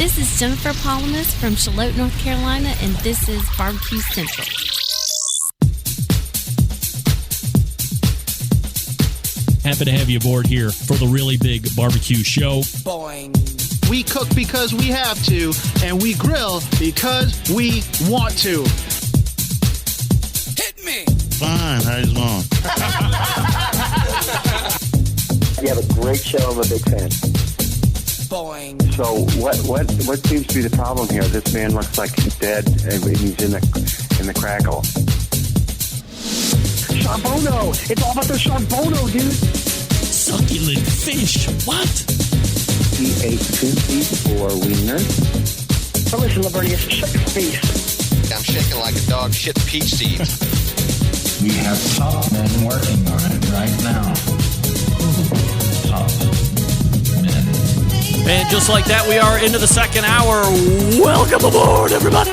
This is Jennifer Palamas from Charlotte, North Carolina, and this is BBQ Central. Happy to have you aboard here for the really big barbecue show. Boing. We cook because we have to, and we grill because we want to. Hit me. Fine, how's it going? You have a great show. I'm a big fan. Boing. So what seems to be the problem here? This man looks like he's dead and he's in the crackle. Charbono! It's all about the Charbono, dude! Succulent fish. What? He ate Tootsie for wiener. Oh, listen, Lavernius, shut your face. I'm shaking like a dog shit peach seeds. We have top men working on it right now. Top men. And just like that, we are into the second hour. Welcome aboard, everybody.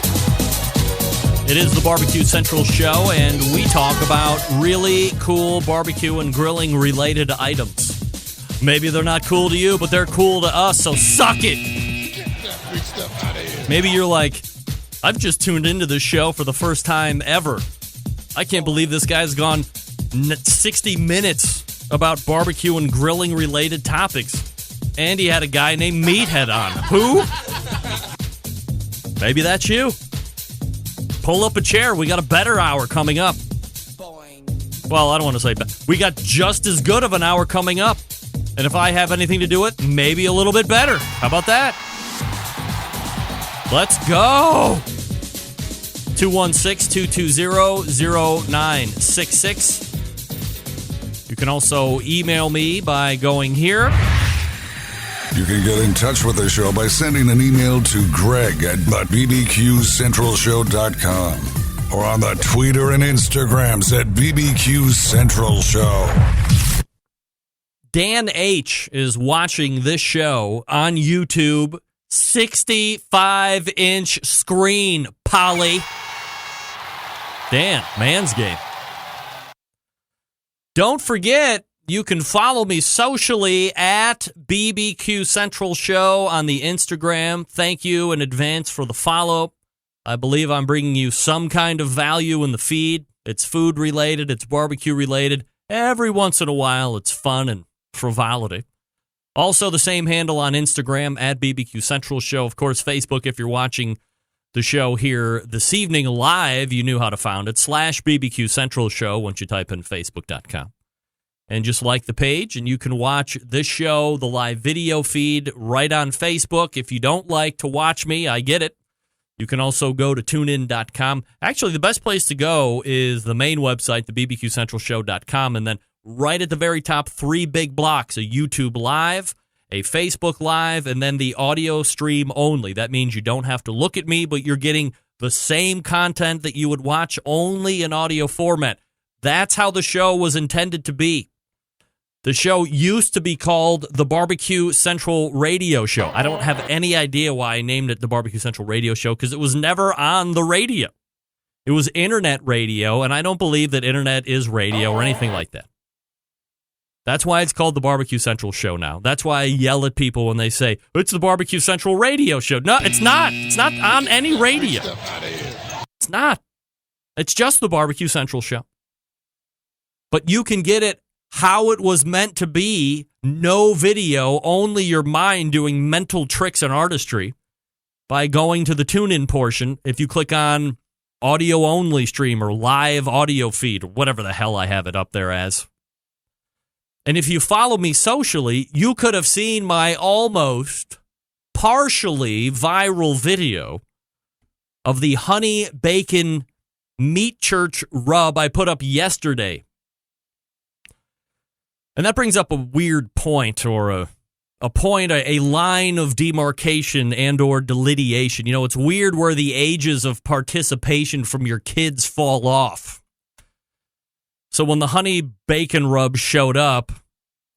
It is the Barbecue Central Show, and we talk about really cool barbecue and grilling related items. Maybe they're not cool to you, but they're cool to us, so suck it. Get that freak stuff out of here. Maybe you're like, I've just tuned into this show for the first time ever. I can't believe this guy's gone 60 minutes about barbecue and grilling related topics. And he had a guy named Meathead on. Who? Maybe that's you. Pull up a chair. We got a better hour coming up. Boing. Well, I don't want to say better. We got just as good of an hour coming up. And if I have anything to do with it, maybe a little bit better. How about that? Let's go. 216-220-0966. You can also email me by going here. You can get in touch with the show by sending an email to Greg at bbqcentralshow.com or on the Twitter and Instagrams at BBQ Central Show. Dan H. is watching this show on YouTube. 65-inch screen, Polly. Dan, man's game. Don't forget, you can follow me socially at BBQ Central Show on the Instagram. Thank you in advance for the follow. I believe I'm bringing you some kind of value in the feed. It's food related. It's barbecue related. Every once in a while, it's fun and frivolity. Also, the same handle on Instagram at BBQ Central Show. Of course, Facebook, if you're watching the show here this evening live, you knew how to find it. /BBQ Central Show once you type in Facebook.com. And just like the page, and you can watch this show, the live video feed, right on Facebook. If you don't like to watch me, I get it. You can also go to tunein.com. Actually, the best place to go is the main website, the bbqcentralshow.com, and then right at the very top, 3 big blocks, a YouTube Live, a Facebook Live, and then the audio stream only. That means you don't have to look at me, but you're getting the same content that you would watch only in audio format. That's how the show was intended to be. The show used to be called the Barbecue Central Radio Show. I don't have any idea why I named it the Barbecue Central Radio Show, because it was never on the radio. It was internet radio, and I don't believe that internet is radio or anything like that. That's why it's called the Barbecue Central Show now. That's why I yell at people when they say, it's the Barbecue Central Radio Show. No, it's not. It's not on any radio. It's not. It's just the Barbecue Central Show. But you can get it how it was meant to be, no video, only your mind doing mental tricks and artistry, by going to the tune-in portion. If you click on audio-only stream or live audio feed, or whatever the hell I have it up there as. And if you follow me socially, you could have seen my almost partially viral video of the honey bacon meat church rub I put up yesterday. And that brings up a weird point, or a line of demarcation and or delineation. You know, it's weird where the ages of participation from your kids fall off. So when the honey bacon rub showed up,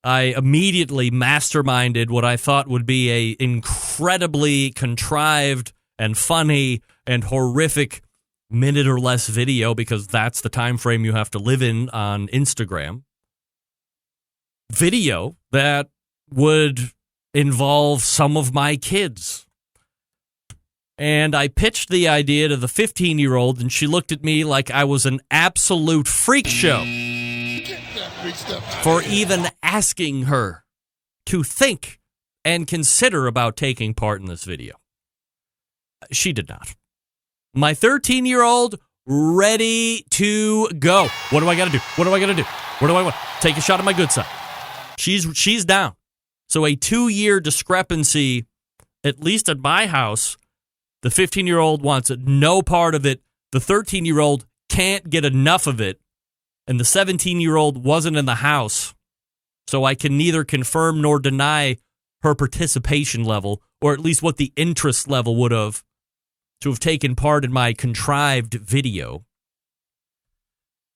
I immediately masterminded what I thought would be a incredibly contrived and funny and horrific minute or less video, because that's the time frame you have to live in on Instagram. Video that would involve some of my kids. And I pitched the idea to the 15-year-old, and she looked at me like I was an absolute freak show for even asking her to think and consider about taking part in this video. She did not. My 13-year-old, ready to go. What do I got to do? What do I got to do? Where do I want? Take a shot at my good side. She's down. So a 2-year discrepancy, at least at my house. The 15-year-old wants no part of it. The 13-year-old can't get enough of it. And the 17-year-old wasn't in the house. So I can neither confirm nor deny her participation level, or at least what the interest level would have to have taken part in my contrived video.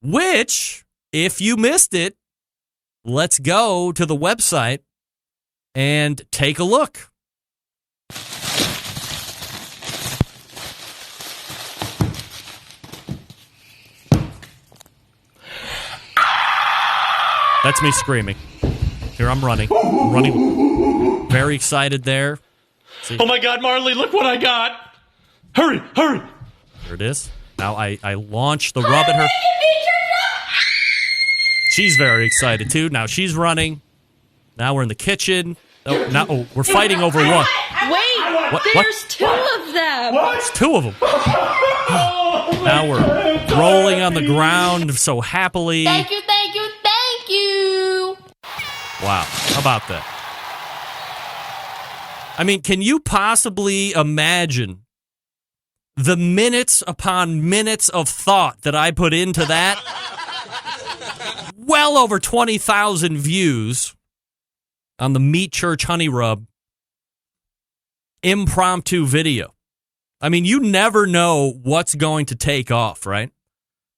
Which, if you missed it, let's go to the website and take a look. That's me screaming. Here, I'm running. I'm running. Very excited there. See? Oh my God, Marley, look what I got. Hurry, hurry. There it is. Now I launch the rub at her. She's very excited too. Now she's running. Now we're in the kitchen. We're fighting over one. Wait, there's two of them. There's two of them. Now we're rolling on the ground so happily. Thank you. Wow, how about that? I mean, can you possibly imagine the minutes upon minutes of thought that I put into that? Well over 20,000 views on the Meat Church Honey Rub impromptu video. I mean, you never know what's going to take off, right?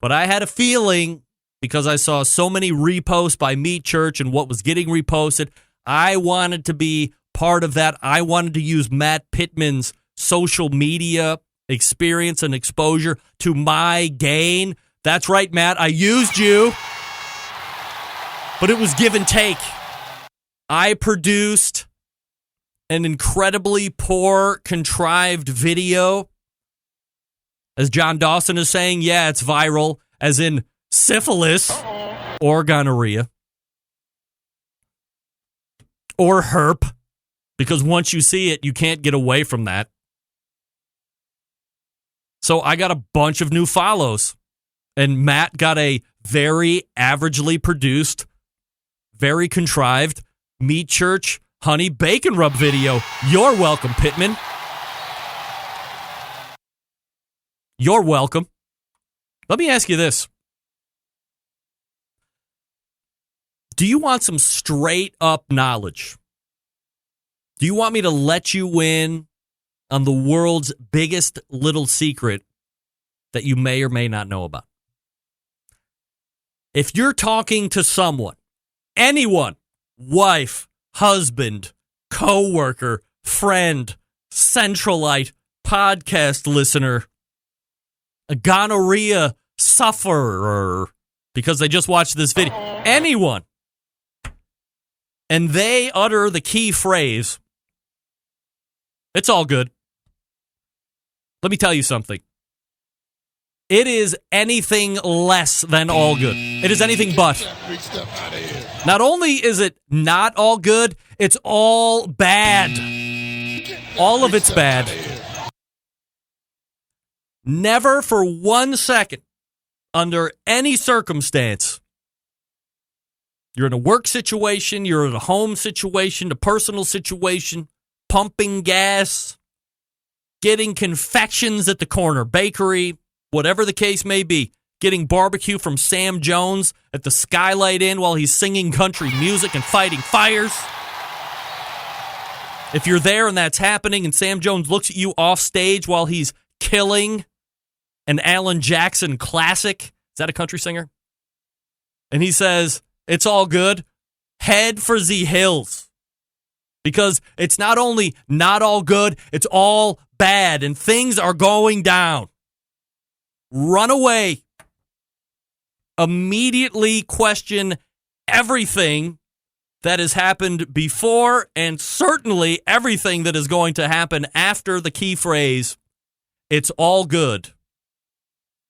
But I had a feeling, because I saw so many reposts by Meat Church and what was getting reposted, I wanted to be part of that. I wanted to use Matt Pittman's social media experience and exposure to my gain. That's right, Matt. I used you. But it was give and take. I produced an incredibly poor, contrived video. As John Dawson is saying, yeah, it's viral, as in syphilis or gonorrhea or herp, because once you see it, you can't get away from that. So I got a bunch of new follows, and Matt got a very averagely produced, very contrived Meat Church Honey Bacon Rub video. You're welcome, Pittman. You're welcome. Let me ask you this. Do you want some straight up knowledge? Do you want me to let you in on the world's biggest little secret that you may or may not know about? If you're talking to someone, anyone, wife, husband, coworker, friend, Centralite, podcast listener, a gonorrhea sufferer, because they just watched this video, anyone, and they utter the key phrase, it's all good. Let me tell you something. It is anything less than all good. It is anything but. Not only is it not all good, it's all bad. All of it's bad. Never for 1 second, under any circumstance, you're in a work situation, you're in a home situation, a personal situation, pumping gas, getting confections at the corner bakery, whatever the case may be, getting barbecue from Sam Jones at the Skylight Inn while he's singing country music and fighting fires. If you're there and that's happening and Sam Jones looks at you off stage while he's killing an Alan Jackson classic, is that a country singer? And he says, it's all good, head for the hills. Because it's not only not all good, it's all bad and things are going down. Run away. Immediately question everything that has happened before and certainly everything that is going to happen after the key phrase, it's all good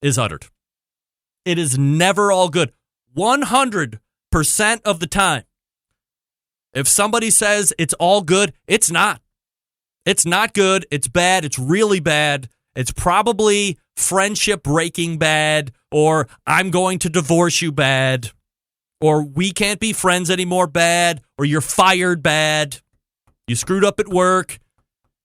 is uttered. It is never all good. 100% of the time. If somebody says it's all good, it's not. It's not good. It's bad. It's really bad. It's probably friendship breaking bad, or I'm going to divorce you bad, or we can't be friends anymore bad, or you're fired bad. You screwed up at work.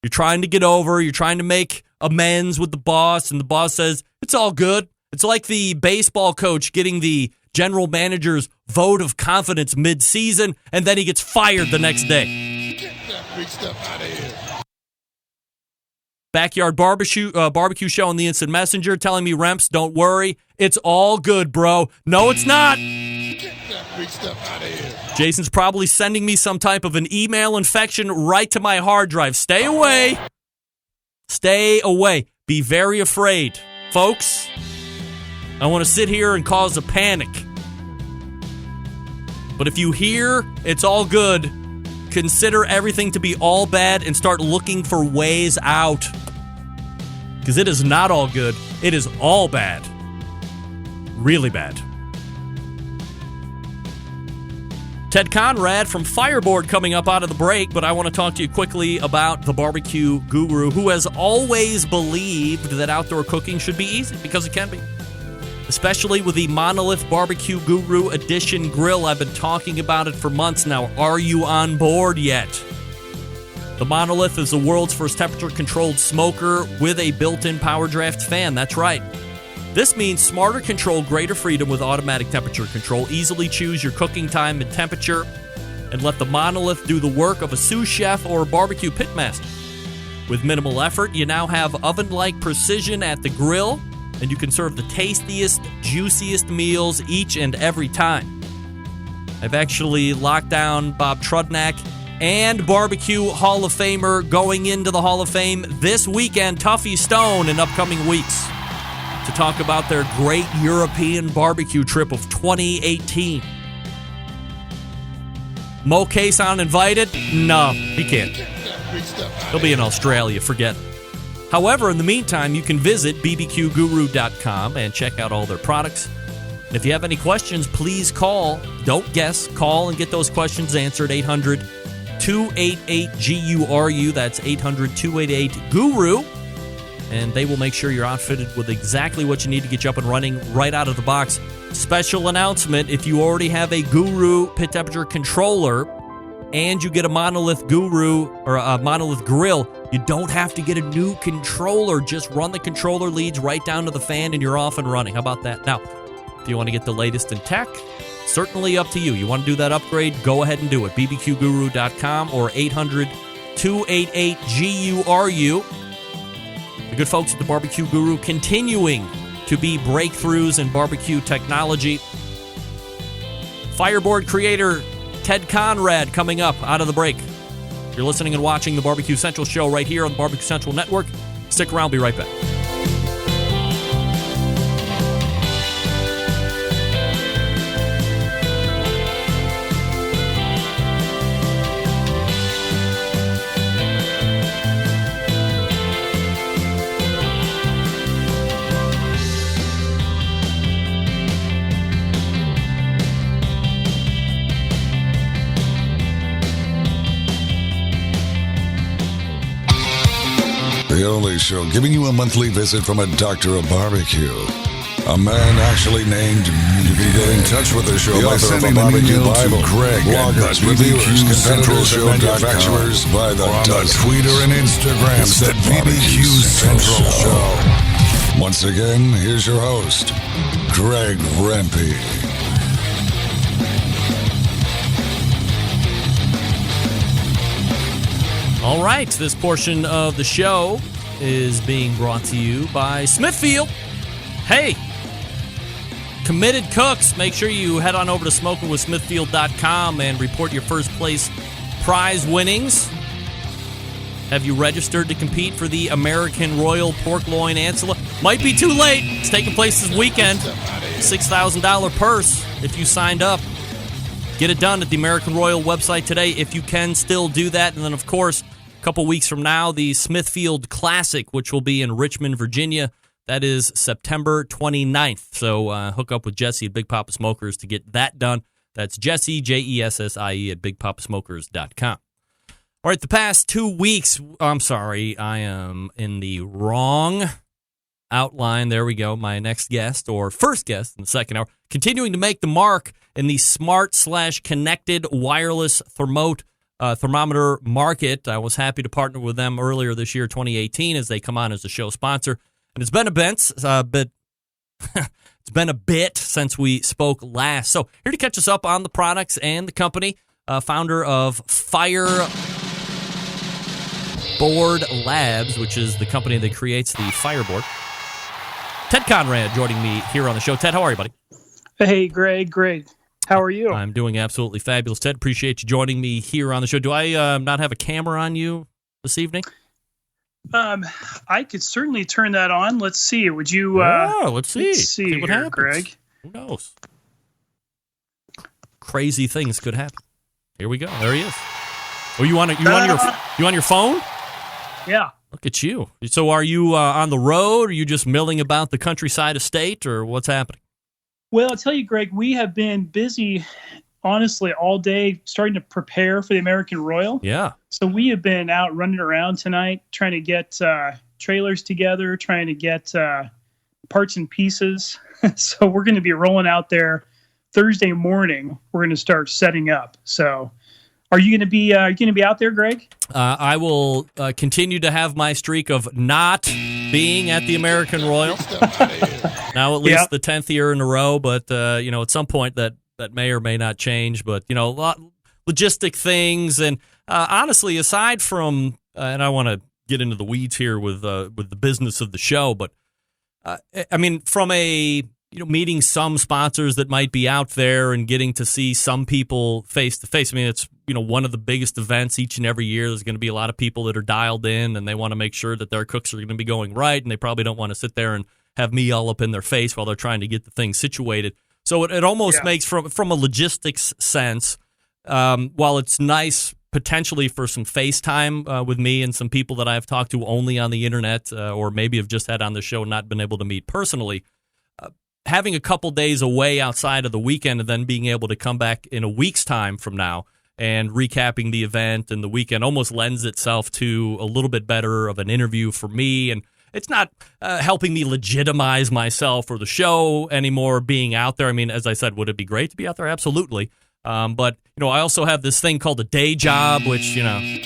You're trying to get over. You're trying to make amends with the boss, and the boss says, it's all good. It's like the baseball coach getting the general manager's vote of confidence mid-season, and then he gets fired the next day. Get that big stuff out of here. Backyard barbecue show on the Instant Messenger telling me, Remps, don't worry. It's all good, bro. No, it's not. Get that big stuff out of here. Jason's probably sending me some type of an email infection right to my hard drive. Stay away. Stay away. Be very afraid. Folks, I want to sit here and cause a panic. But if you hear it's all good, consider everything to be all bad and start looking for ways out. Because it is not all good. It is all bad. Really bad. Ted Conrad from Fireboard coming up out of the break, but I want to talk to you quickly about the barbecue guru who has always believed that outdoor cooking should be easy, because it can be. Especially with the Monolith Barbecue Guru Edition grill. I've been talking about it for months now. Are you on board yet? The Monolith is the world's first temperature-controlled smoker with a built-in power draft fan. That's right. This means smarter control, greater freedom with automatic temperature control. Easily choose your cooking time and temperature, and let the Monolith do the work of a sous chef or a barbecue pitmaster. With minimal effort, you now have oven-like precision at the grill, and you can serve the tastiest, juiciest meals each and every time. I've actually locked down Bob Trudnak and Barbecue Hall of Famer going into the Hall of Fame this weekend, Tuffy Stone, in upcoming weeks, to talk about their great European barbecue trip of 2018. Mo Cason invited? No, he can't. He'll be in Australia, forget it. However, in the meantime, you can visit bbqguru.com and check out all their products. And if you have any questions, please call. Don't guess. Call and get those questions answered. 800-288-GURU. That's 800-288-GURU. And they will make sure you're outfitted with exactly what you need to get you up and running right out of the box. Special announcement, if you already have a Guru pit temperature controller and you get a Monolith Guru or a Monolith grill, you don't have to get a new controller. Just run the controller leads right down to the fan and you're off and running. How about that? Now, if you want to get the latest in tech, certainly up to you. You want to do that upgrade, go ahead and do it. bbqguru.com or 800-288-GURU. The good folks at the Barbecue Guru continuing to be breakthroughs in barbecue technology. Fireboard creator Ted Conrad coming up out of the break. You're listening and watching the Barbecue Central show right here on the Barbecue Central Network. Stick around, be right back. The only show giving you a monthly visit from a doctor of barbecue. A man actually named. You can get in touch with the show by sending an email to Greg, bloggers, reviewers, competitors, and manufacturers by the Twitter and Instagrams at BBQ Central Show. Once again, here's your host, Greg Rempe. All right, this portion of the show is being brought to you by Smithfield. Hey, committed cooks, make sure you head on over to smokingwithsmithfield.com and report your first place prize winnings. Have you registered to compete for the American Royal Pork Loin Ancilla? Might be too late. It's taking place this weekend. $6,000 purse if you signed up. Get it done at the American Royal website today if you can still do that. And then, of course, couple weeks from now, the Smithfield Classic, which will be in Richmond, Virginia. That is September 29th. So hook up with Jesse at Big Papa Smokers to get that done. That's Jesse, Jessie, at BigPapaSmokers.com. All right, the past 2 weeks, I'm sorry, I am in the wrong outline. There we go. My next guest, or first guest in the second hour, continuing to make the mark in the smart/connected wireless thermometer market. I was happy to partner with them earlier this year, 2018, as they come on as a show sponsor. And it's been it's been a bit since we spoke last. So here to catch us up on the products and the company, founder of Fireboard Labs, which is the company that creates the Fireboard. Ted Conrad joining me here on the show. Ted, how are you, buddy? Hey, Greg. Great. How are you? I'm doing absolutely fabulous. Ted, appreciate you joining me here on the show. Do I not have a camera on you this evening? I could certainly turn that on. Let's see. Would you? Let's see. Let's see what here, happens. Greg. Who knows? Crazy things could happen. Here we go. There he is. Oh, you on your phone? Yeah. Look at you. So, are you on the road? Are you just milling about the countryside estate, or what's happening? Well, I'll tell you, Greg. We have been busy, honestly, all day, starting to prepare for the American Royal. Yeah. So we have been out running around tonight, trying to get trailers together, trying to get parts and pieces. So we're going to be rolling out there Thursday morning. We're going to start setting up. So, are you going to be out there, Greg? I will continue to have my streak of not being at the American Royal. Now at least the 10th year in a row, but at some point that may or may not change. But a lot logistic things, and honestly, aside from and I want to get into the weeds here with the business of the show, but I mean, from a meeting some sponsors that might be out there and getting to see some people face to face. I mean, it's one of the biggest events each and every year. There's going to be a lot of people that are dialed in, and they want to make sure that their cooks are going to be going right, and they probably don't want to sit there and have me all up in their face while they're trying to get the thing situated. So it almost makes, from a logistics sense, while it's nice potentially for some FaceTime with me and some people that I've talked to only on the internet, or maybe have just had on the show and not been able to meet personally, having a couple days away outside of the weekend and then being able to come back in a week's time from now and recapping the event and the weekend almost lends itself to a little bit better of an interview for me. And it's not helping me legitimize myself or the show anymore being out there. I mean, as I said, would it be great to be out there? Absolutely. But, I also have this thing called a day job, which, and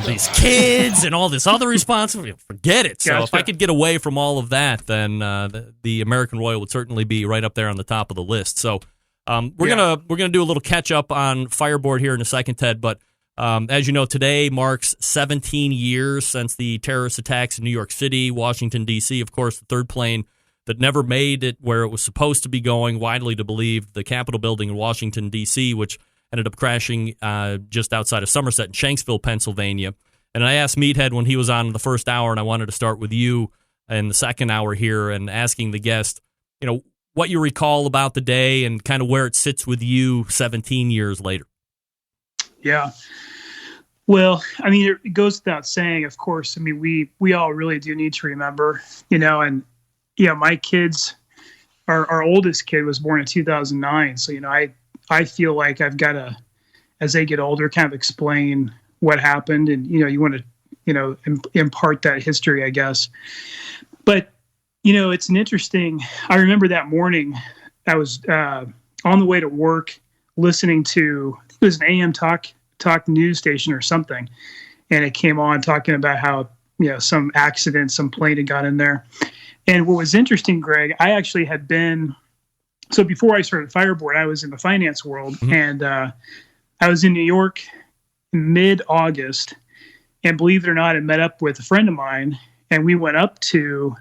these kids and all this other responsibility, forget it. So if I could get away from all of that, then the American Royal would certainly be right up there on the top of the list. So we're gonna do a little catch up on Fireboard here in a second, Ted. But as you know, today marks 17 years since the terrorist attacks in New York City, Washington, D.C., of course, the third plane that never made it where it was supposed to be going, widely to believe, the Capitol building in Washington, D.C., which ended up crashing just outside of Somerset in Shanksville, Pennsylvania. And I asked Meathead when he was on in the first hour, and I wanted to start with you in the second hour here and asking the guest, what you recall about the day and kind of where it sits with you 17 years later. Yeah. Well, I mean, it goes without saying, of course. I mean, we all really do need to remember, and my kids, our oldest kid was born in 2009. So, I feel like I've got to, as they get older, kind of explain what happened. And, you want to, impart that history, I guess. But, it's an interesting, I remember that morning I was on the way to work listening to, it was an AM talk news station or something. And it came on talking about how, some accident, some plane had got in there. And what was interesting, Greg, I actually had been, so before I started Fireboard, I was in the finance world, and I was in New York mid-August, and believe it or not, I met up with a friend of mine, and we went up to,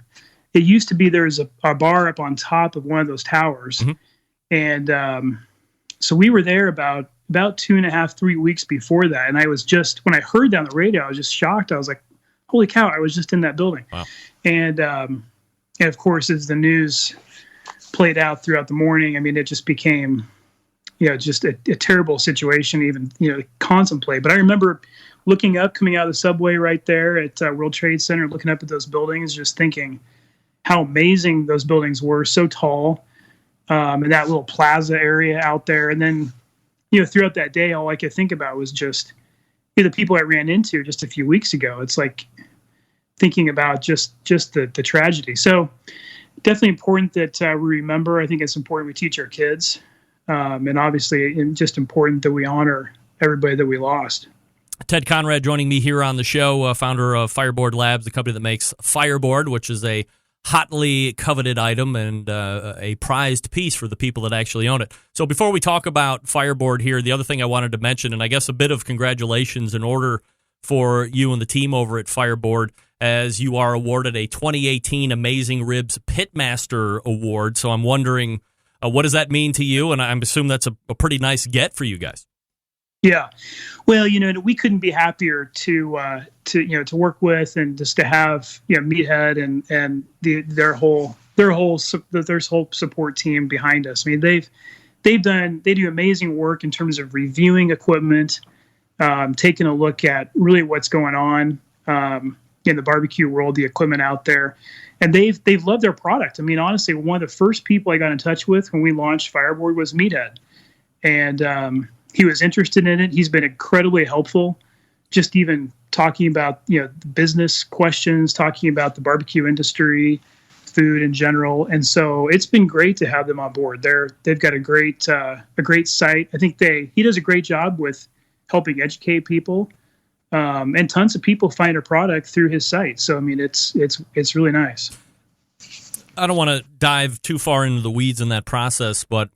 it used to be there was a bar up on top of one of those towers, and so we were there about 2.5, 3 weeks before that, and I was just, when I heard that on the radio, I was just shocked. I was like, holy cow, I was just in that building. Wow. And of course, as the news played out throughout the morning, I mean, it just became, just a terrible situation, even, to contemplate. But I remember looking up, coming out of the subway right there at World Trade Center, looking up at those buildings, just thinking how amazing those buildings were, so tall, and that little plaza area out there. And then, throughout that day, all I could think about was just the people I ran into just a few weeks ago. It's like thinking about just the tragedy. So definitely important that we remember. I think it's important we teach our kids, and obviously just important that we honor everybody that we lost. Ted Conrad joining me here on the show, founder of Fireboard Labs, the company that makes Fireboard, which is a hotly coveted item and a prized piece for the people that actually own it. So before we talk about Fireboard here, the other thing I wanted to mention, and I guess a bit of congratulations in order for you and the team over at Fireboard, as you are awarded a 2018 Amazing Ribs Pitmaster Award. So I'm wondering, what does that mean to you? And I assume that's a pretty nice get for you guys. Yeah, well, we couldn't be happier to work with and just to have Meathead and their whole support team behind us. I mean, they do amazing work in terms of reviewing equipment, taking a look at really what's going on in the barbecue world, the equipment out there, and they've loved their product. I mean, honestly, one of the first people I got in touch with when we launched Fireboard was Meathead, and he was interested in it. He's been incredibly helpful, just even talking about the business questions, talking about the barbecue industry, food in general, and so it's been great to have them on board. They've got a great site. I think he does a great job with helping educate people, and tons of people find a product through his site. So I mean, it's really nice. I don't want to dive too far into the weeds in that process, but.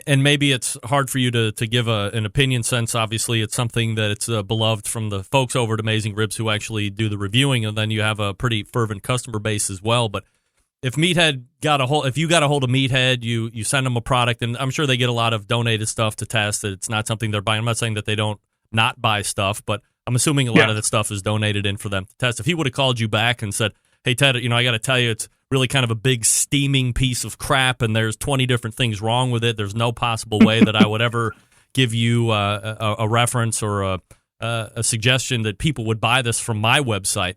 And maybe it's hard for you to give an opinion, since obviously it's something that it's beloved from the folks over at Amazing Ribs who actually do the reviewing, and then you have a pretty fervent customer base as well. But if you got a hold of Meathead, you send them a product, and I'm sure they get a lot of donated stuff to test. It's not something they're buying. I'm not saying that they don't not buy stuff, but I'm assuming a lot of that stuff is donated in for them to test. If he would have called you back and said, "Hey Ted, I got to tell you, it's really kind of a big steaming piece of crap, and there's 20 different things wrong with it. There's no possible way that I would ever give you a reference or a suggestion that people would buy this from my website."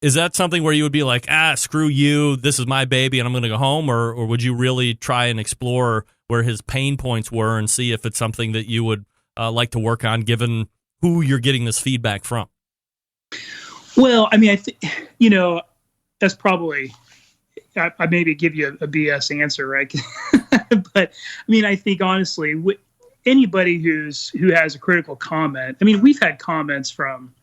Is that something where you would be like, screw you, this is my baby, and I'm going to go home? Or would you really try and explore where his pain points were and see if it's something that you would like to work on, given who you're getting this feedback from? Well, I mean, I think, that's probably... I maybe give you a BS answer, right? But I mean, I think honestly, anybody who has a critical comment. I mean, we've had comments from.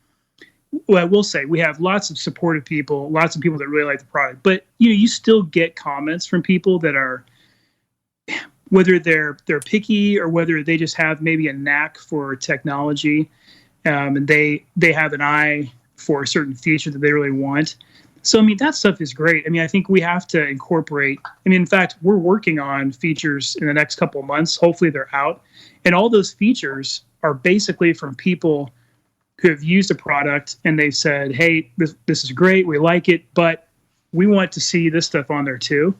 Well, I will say we have lots of supportive people, lots of people that really like the product. But you still get comments from people that are, whether they're picky or whether they just have maybe a knack for technology, and they have an eye for a certain feature that they really want. So, I mean, that stuff is great. I mean, I think we have to incorporate, in fact, we're working on features in the next couple of months. Hopefully they're out. And all those features are basically from people who have used a product and they've said, hey, this is great. We like it, but we want to see this stuff on there too.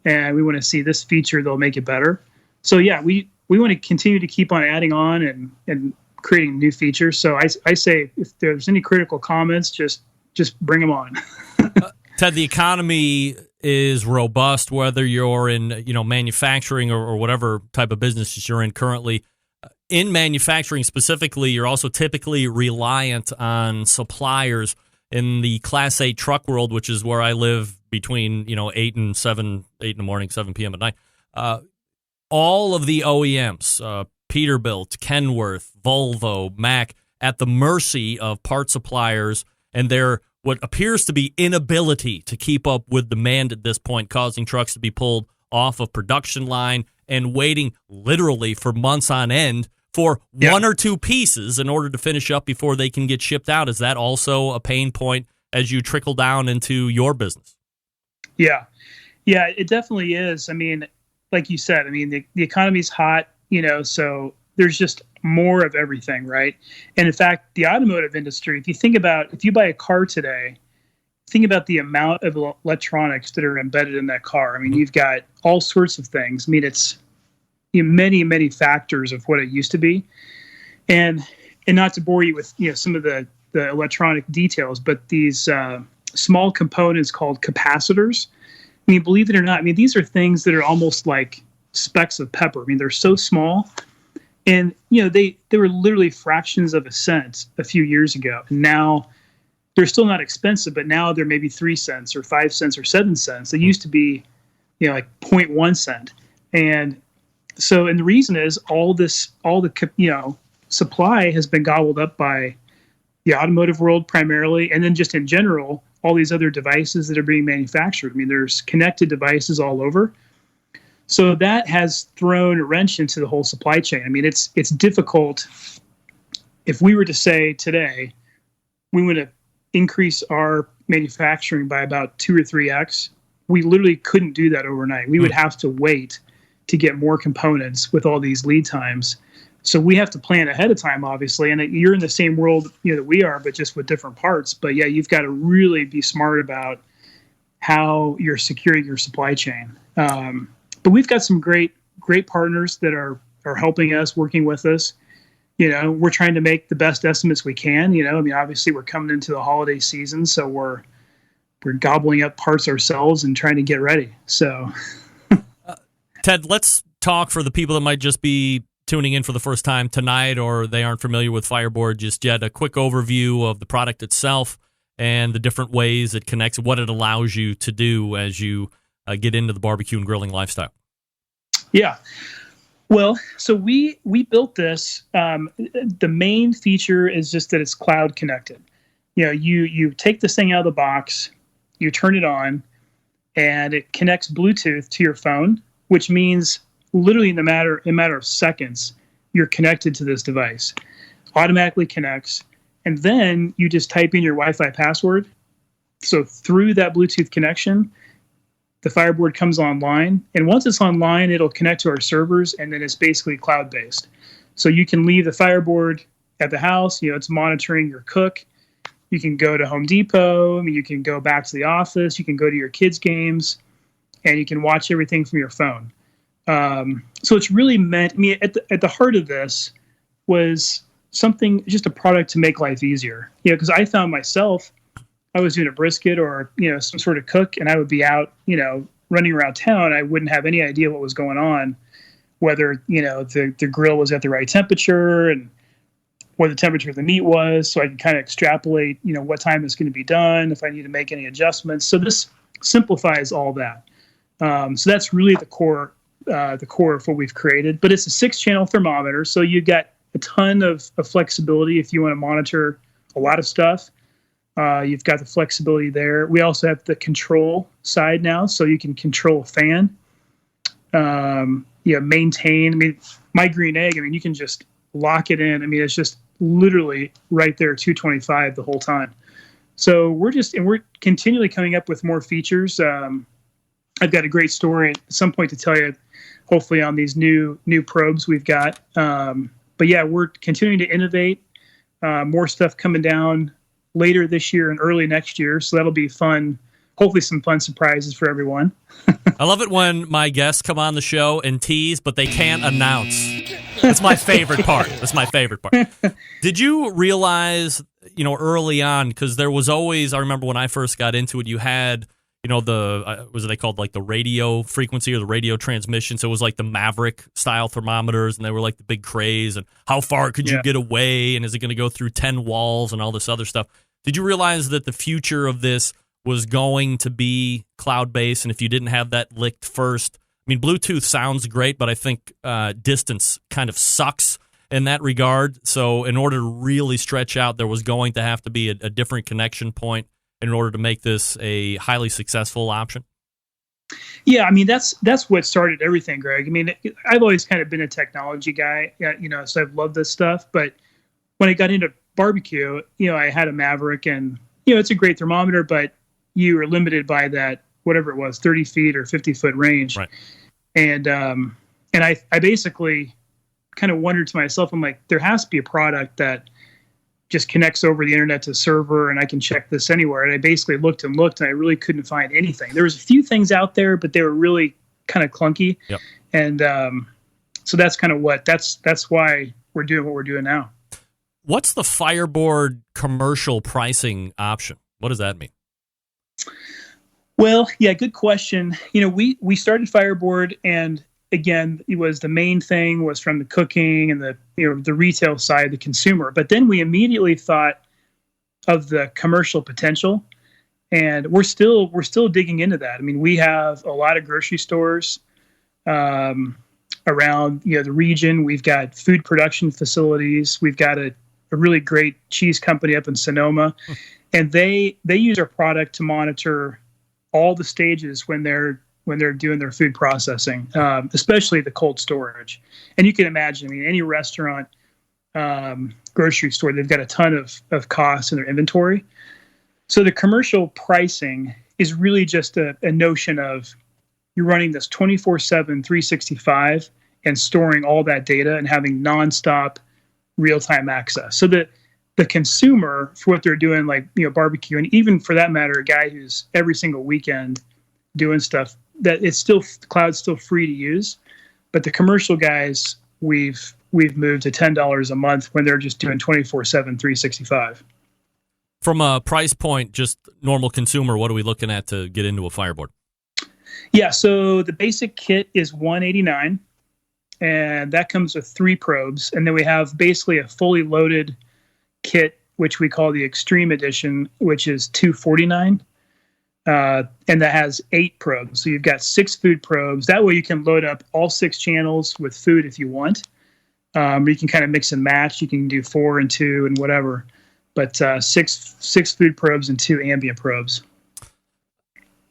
And we want to see this feature that'll make it better. So yeah, we want to continue to keep on adding on and creating new features. So I say, if there's any critical comments, just bring them on. Ted, the economy is robust, whether you're in manufacturing or whatever type of business you're in currently. In manufacturing specifically, you're also typically reliant on suppliers. In the Class 8 truck world, which is where I live between 8 in the morning, 7 p.m. at night, all of the OEMs, Peterbilt, Kenworth, Volvo, Mack, at the mercy of part suppliers and their what appears to be inability to keep up with demand at this point, causing trucks to be pulled off of production line and waiting literally for months on end for one or two pieces in order to finish up before they can get shipped out. Is that also a pain point as you trickle down into your business? Yeah, it definitely is. I mean, like you said, the economy's hot, so there's just more of everything, right? And in fact, the automotive industry, if you buy a car today, think about the amount of electronics that are embedded in that car. You've got all sorts of things. It's many, many factors of what it used to be. And and not to bore you with some of the electronic details, but these small components called capacitors. I mean, believe it or not, I mean, these are things that are almost like specks of pepper. I mean, they're so small, and they were literally fractions of a cent a few years ago, and now they're still not expensive, but now they're maybe 3 cents or 5 cents or 7 cents. They used to be like 0.1 cent. And the reason is all the supply has been gobbled up by the automotive world primarily, and then just in general, all these other devices that are being manufactured. I mean, there's connected devices all over. So that has thrown a wrench into the whole supply chain. I mean, it's difficult. If we were to say today, we want to increase our manufacturing by about 2 or 3x, we literally couldn't do that overnight. We would have to wait to get more components with all these lead times. So we have to plan ahead of time, obviously. And you're in the same world that we are, but just with different parts. But yeah, you've got to really be smart about how you're securing your supply chain. But we've got some great partners that are helping us, working with us. We're trying to make the best estimates we can. I mean, obviously we're coming into the holiday season, so we're gobbling up parts ourselves and trying to get ready. So, Ted, let's talk for the people that might just be tuning in for the first time tonight, or they aren't familiar with Fireboard just yet. A quick overview of the product itself and the different ways it connects, what it allows you to do as you get into the barbecue and grilling lifestyle. Yeah. Well, so we built this. The main feature is just that it's cloud connected. You take this thing out of the box, you turn it on, and it connects Bluetooth to your phone, which means literally in a matter of seconds, you're connected to this device. Automatically connects, and then you just type in your Wi-Fi password. So through that Bluetooth connection, the Fireboard comes online, and once it's online, it'll connect to our servers, and then it's basically cloud-based. So you can leave the Fireboard at the house. It's monitoring your cook. You can go to Home Depot. I mean, you can go back to the office. You can go to your kids' games, and you can watch everything from your phone. So it's really meant. I mean, at the heart of this was something, just a product to make life easier. Because I found myself, I was doing a brisket or some sort of cook, and I would be out running around town. I wouldn't have any idea what was going on, whether the grill was at the right temperature and what the temperature of the meat was, so I can kind of extrapolate what time it's going to be done, if I need to make any adjustments. So this simplifies all that. So that's really the core of what we've created. But it's a 6-channel thermometer, so you get a ton of flexibility if you want to monitor a lot of stuff. You've got the flexibility there. We also have the control side now, so you can control a fan. Maintain. I mean, my green egg, I mean, you can just lock it in. I mean, it's just literally right there, 225 the whole time. So we're continually coming up with more features. I've got a great story at some point to tell you, hopefully on these new probes we've got. But yeah, we're continuing to innovate. More stuff coming down later this year and early next year. So that'll be fun. Hopefully some fun surprises for everyone. I love it when my guests come on the show and tease, but they can't announce. That's my favorite part. Did you realize, early on, because there was always, I remember when I first got into it, you had, was they called like the radio frequency or the radio transmission? So it was like the Maverick style thermometers, and they were like the big craze, and how far could you get away, and is it going to go through 10 walls and all this other stuff? Did you realize that the future of this was going to be cloud-based, and if you didn't have that licked first, I mean, Bluetooth sounds great, but I think distance kind of sucks in that regard. So in order to really stretch out, there was going to have to be a different connection point in order to make this a highly successful option? Yeah, I mean, that's what started everything, Greg. I mean, I've always kind of been a technology guy, so I've loved this stuff. But when I got into barbecue, I had a Maverick, and, it's a great thermometer, but you were limited by that, whatever it was, 30 feet or 50-foot range. Right. And I basically kind of wondered to myself, I'm like, there has to be a product that just connects over the internet to a server, and I can check this anywhere. And I basically looked, and I really couldn't find anything. There was a few things out there, but they were really kind of clunky. Yep. And so that's kind of that's why we're doing what we're doing now. What's the Fireboard commercial pricing option? What does that mean? Well, yeah, good question. We started Fireboard, and again, it was the main thing was from the cooking and the retail side, the consumer. But then we immediately thought of the commercial potential, and we're still digging into that. I mean, we have a lot of grocery stores around the region. We've got food production facilities. We've got a really great cheese company up in Sonoma, and they use our product to monitor all the stages when they're doing their food processing, especially the cold storage. And you can imagine, I mean, any restaurant, grocery store, they've got a ton of costs in their inventory. So the commercial pricing is really just a notion of you're running this 24/7, 365 and storing all that data and having nonstop real-time access. So that the consumer, for what they're doing, like barbecue, and even for that matter, a guy who's every single weekend doing stuff, that it's still, the cloud's still free to use. But the commercial guys, we've moved to $10 a month when they're just doing 24/7, 365. From a price point, just normal consumer, what are we looking at to get into a Fireboard? Yeah, so the basic kit is $189, and that comes with 3 probes. And then we have basically a fully loaded kit, which we call the Extreme Edition, which is $249. And that has 8 probes. So you've got 6 food probes. That way you can load up all 6 channels with food if you want. You can kind of mix and match. You can do 4 and 2 and whatever. But 6 food probes and 2 ambient probes.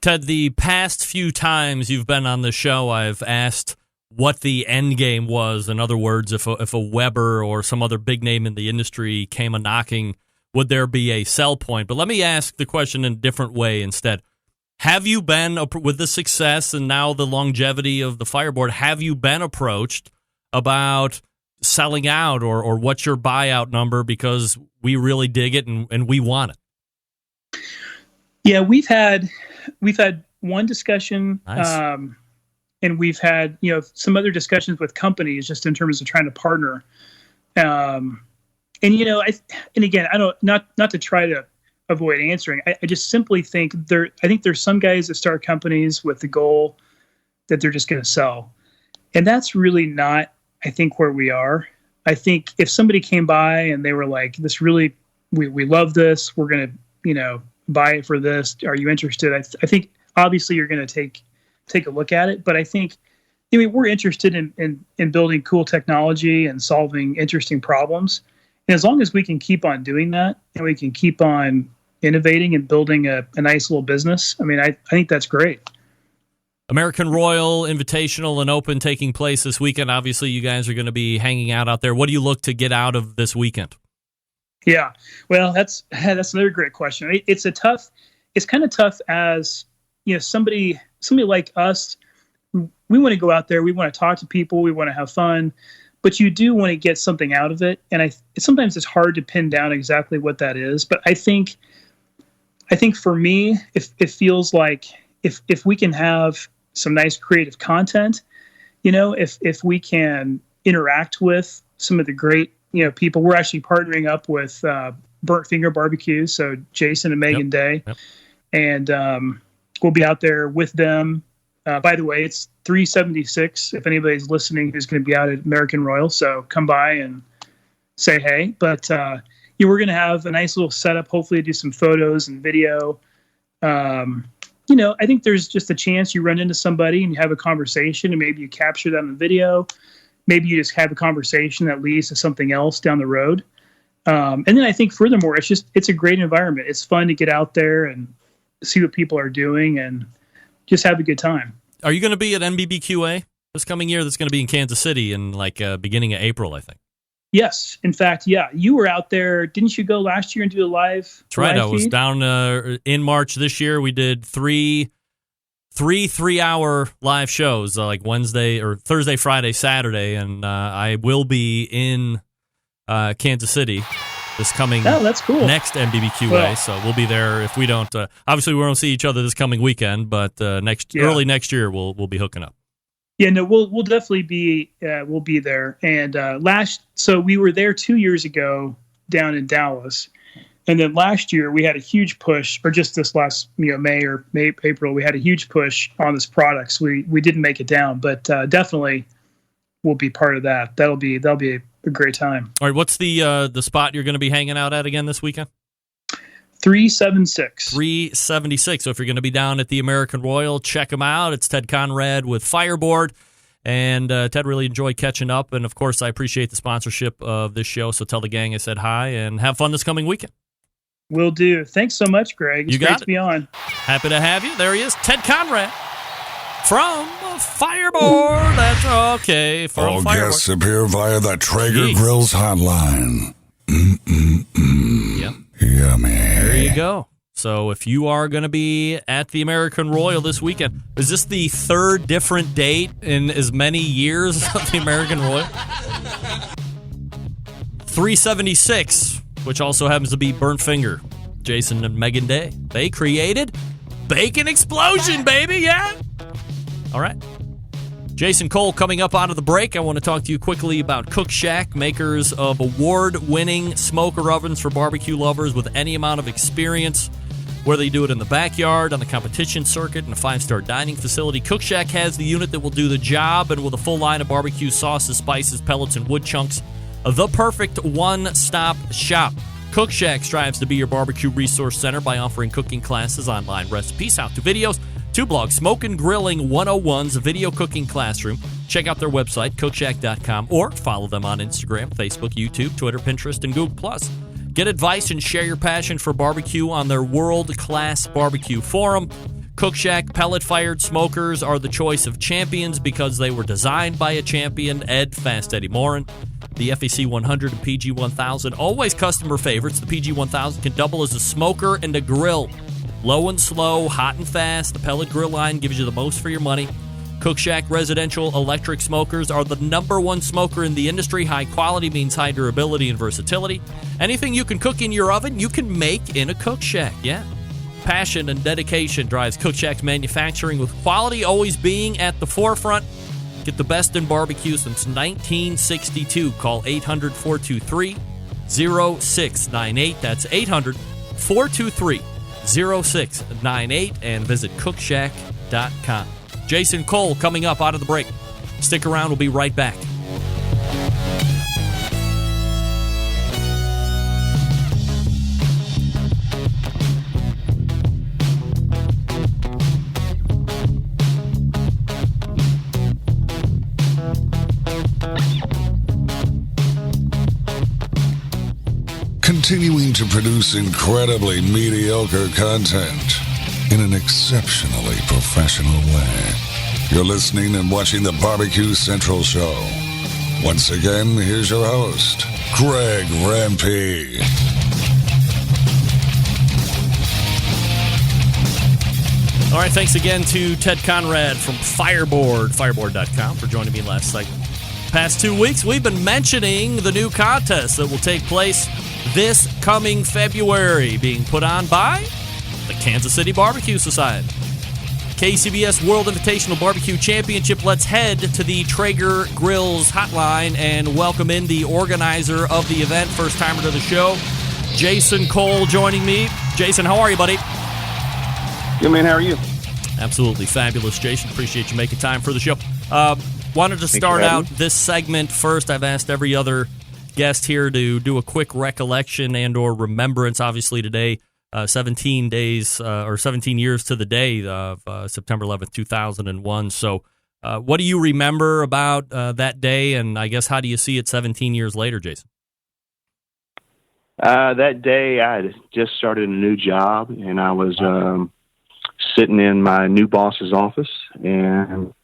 Ted, the past few times you've been on the show, I've asked what the end game was. In other words, if a Weber or some other big name in the industry came a knocking, would there be a sell point? But let me ask the question in a different way instead. Have you been, with the success and now the longevity of the Fireboard, have you been approached about selling out or what's your buyout number because we really dig it and we want it? Yeah, we've had one discussion. Nice. And we've had, some other discussions with companies just in terms of trying to partner. And again, I don't, not to try to avoid answering. I just simply think I think there's some guys that start companies with the goal that they're just going to sell. And that's really not, I think, where we are. I think if somebody came by and they were like, this really, we love this, we're going to, buy it for this. Are you interested? I think obviously you're going to take a look at it, but I think, we're interested in building cool technology and solving interesting problems. And as long as we can keep on doing that and we can keep on innovating and building a nice little business, I think that's great. American Royal Invitational and Open taking place this weekend. Obviously, you guys are going to be hanging out there. What do you look to get out of this weekend? Yeah, well, that's another great question. It's kind of tough as somebody like us. We want to go out there. We want to talk to people. We want to have fun, but you do want to get something out of it. And sometimes it's hard to pin down exactly what that is. But I think for me, it feels like if we can have some nice creative content, if we can interact with some of the great, people. We're actually partnering up with Burnt Finger Barbecue, so Jason and Megan Day. Yep. And we'll be out there with them. By the way, it's 376 if anybody's listening who's going to be out at American Royal, so come by and say hey. But we're going to have a nice little setup, hopefully do some photos and video. I think there's just a chance you run into somebody and you have a conversation and maybe you capture that on video. Maybe you just have a conversation that leads to something else down the road. And then I think furthermore, it's a great environment. It's fun to get out there and see what people are doing and just have a good time. Are you going to be at NBBQA this coming year? That's going to be in Kansas City in beginning of April, I think. Yes. In fact, yeah. You were out there. Didn't you go last year and do a live? That's right. Live I was feed? down in March this year. We did three 3-hour live shows, like Wednesday or Thursday, Friday, Saturday. And I will be in Kansas City this coming that's cool. next NBBQA. So we'll be there. If we don't, obviously we won't see each other this coming weekend, but early next year we'll be hooking up. Yeah, no, we'll definitely be we'll be there. And so we were there 2 years ago down in Dallas. And then last year we had a huge push, or just this last April, we had a huge push on this product. So we didn't make it down, but definitely we'll be part of that. That'll be a great time. All right, what's the spot you're going to be hanging out at again this weekend? 376. 376. So if you're going to be down at the American Royal, check them out. It's Ted Conrad with Fireboard. And Ted, really enjoyed catching up. And, of course, I appreciate the sponsorship of this show. So tell the gang I said hi and have fun this coming weekend. Will do. Thanks so much, Greg. It's great to be on. Happy to have you. There he is, Ted Conrad from Fireboard. That's okay. From All Fireboard. guests appear via the Traeger Grills hotline. Yep. Yummy. There you go. So if you are going to be at the American Royal this weekend, is this the third different date in as many years of the American Royal? 376, which also happens to be Burnt Finger, Jason and Megan Day. They created Bacon Explosion, baby, yeah? All right. Jason Cole coming up out of the break. I want to talk to you quickly about Cook Shack, makers of award-winning smoker ovens for barbecue lovers with any amount of experience. Whether you do it in the backyard, on the competition circuit, in a 5-star dining facility, Cook Shack has the unit that will do the job, and with a full line of barbecue sauces, spices, pellets, and wood chunks, the perfect one-stop shop. Cook Shack strives to be your barbecue resource center by offering cooking classes, online recipes, how-to videos, 2 blogs, Smoke and Grilling 101's a video cooking classroom. Check out their website, cookshack.com, or follow them on Instagram, Facebook, YouTube, Twitter, Pinterest, and Google+. Get advice and share your passion for barbecue on their world-class barbecue forum. Cook Shack pellet-fired smokers are the choice of champions because they were designed by a champion, Ed Fast Eddie Morin. The FEC 100 and PG 1000, always customer favorites. The PG 1000 can double as a smoker and a grill. Low and slow, hot and fast, the pellet grill line gives you the most for your money. Cook Shack residential electric smokers are the #1 smoker in the industry. High quality means high durability and versatility. Anything you can cook in your oven, you can make in a Cook Shack, yeah. Passion and dedication drives Cook Shack's manufacturing, with quality always being at the forefront. Get the best in barbecue since 1962. Call 800-423-0698. That's 800-423-0698 and visit cookshack.com. Jason Cole coming up out of the break. Stick around. We'll be right back. Continuing to produce incredibly mediocre content in an exceptionally professional way. You're listening and watching the Barbecue Central Show. Once again, here's your host, Greg Rempe. All right, thanks again to Ted Conrad from Fireboard, fireboard.com, for joining me last segment. Past 2 weeks, we've been mentioning the new contest that will take place this coming February, being put on by the Kansas City Barbecue Society. KCBS World Invitational Barbecue Championship. Let's head to the Traeger Grills hotline and welcome in the organizer of the event, first-timer to the show, Jason Cole, joining me. Jason, how are you, buddy? Good, man. How are you? Absolutely fabulous, Jason. Appreciate you making time for the show. Wanted to start out this segment first. I've asked every other guest here to do a quick recollection and or remembrance. Obviously today, 17 days or 17 years to the day of September 11th, 2001. So what do you remember about that day, and I guess how do you see it 17 years later, Jason? That day I had just started a new job, and I was sitting in my new boss's office, and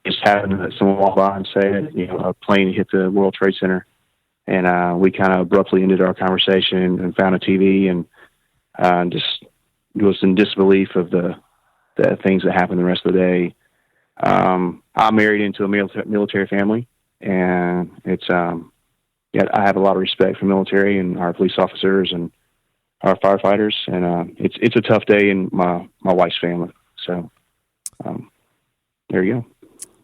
just having someone walk by and say, a plane hit the World Trade Center. And we kind of abruptly ended our conversation and found a TV and just was in disbelief of the things that happened the rest of the day. I'm married into a military family, and it's I have a lot of respect for military and our police officers and our firefighters, and it's a tough day in my wife's family. So there you go.